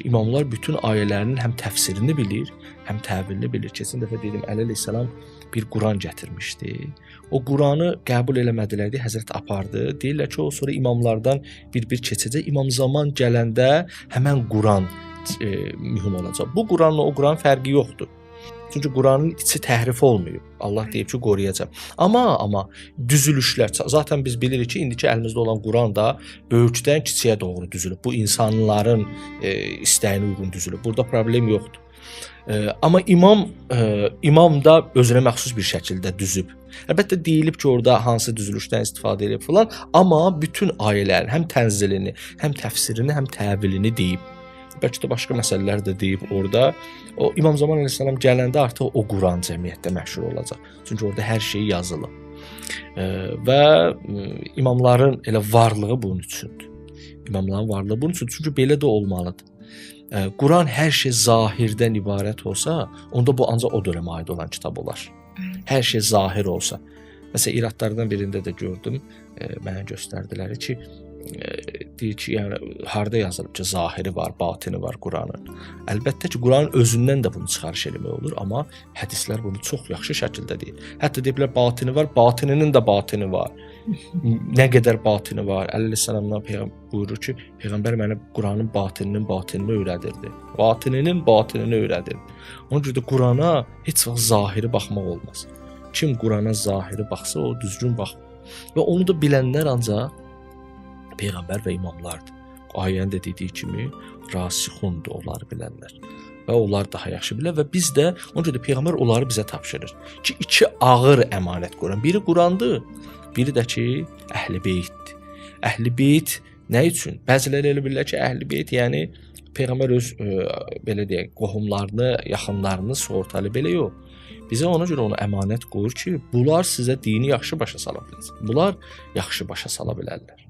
İmamlar bütün ayələrin həm təfsirini bilir, həm təvilini bilir. Keçən dəfə dedim, Əli əleyhissalam bir Quran gətirmişdi. O Quranı qəbul eləmədilər deyə Həzrət apardı. Deyirlər ki, o sonra imamlardan bir keçəcək. İmam zaman gələndə həmən Quran mühüm olacaq. Bu Quranla o Quran fərqi yoxdur. Çünki Quranın içi təhrif olmayıb. Allah deyib ki, qoruyacaq. Amma düzülüşlər, zaten biz bilirik ki, indiki əlimizdə olan Quran da böyükdən kiçiyə doğru düzülüb. Bu insanların istəyinə uyğun düzülüb. Burada problem yoxdur. Amma imam da özünə məxsus bir şəkildə düzüb. Əlbəttə deyilib ki, orada hansı düzülüşdən istifadə edib falan, amma bütün ayələrin həm tənzilini, həm təfsirini, həm təvilini deyib. Bəlkə də başqa məsələlər də deyib orada. O İmam Zaman əleyhissalam gələndə artıq o Quran cəmiyyətdə məşhur olacaq. Çünki orada hər şey yazılıb. Və imamların elə varlığı bunun üçündür. İmamların varlığı bunun üçün, çünki belə də olmalıdır. Quran hər şey zahirdən ibarət olsa, onda bu ancaq o dönəmə aid olan kitab olar. Hər şey zahir olsa. Məsələn, iradlardan birində də gördüm, mənə göstərdilər ki, deyir ki, yəni harda yazılıb ki, zahiri var, batini var Quranın. Əlbəttə ki, Quranın özündən də bunu çıxarış etmək olur, amma hədislər bunu çox yaxşı şəkildə deyir. Hətta deyiblər batini var, batininin də batini var. Nə qədər batini var? Əli əleyhissalamdan peyğəmbər buyurur ki, peyğəmbər mənə Quranın batinini öyrədirdi. Batininin batinini öyrədirdi. Ona görə də Qurana heç vaxt zahiri baxmaq olmaz. Kim Qurana zahiri baxsa, o düzgün baxmır. Və onu da bilənlər ancaq peyğəmbər və imamlardır. Ayənin də dediyi kimi rasixundur onlar bilənlər. Və onlar daha yaxşı bilər və biz də ona görə də peyğəmbər onları bizə tapşırır ki, iki ağır əmanət qoyun. Biri Qurandır, biri də ki, Əhl-i Beytdir. Əhl-i Beyt nə üçün? Bəziləri elə bilirlər ki, Əhl-i Beyt yəni peyğəmbər öz belə deyək, qohumlarını, yaxınlarını sığortalı belə yox. Bizə ona görə onu əmanət qoyur ki, bunlar sizə dini yaxşı başa sala biləcək. Bunlar yaxşı başa sala bilərlər.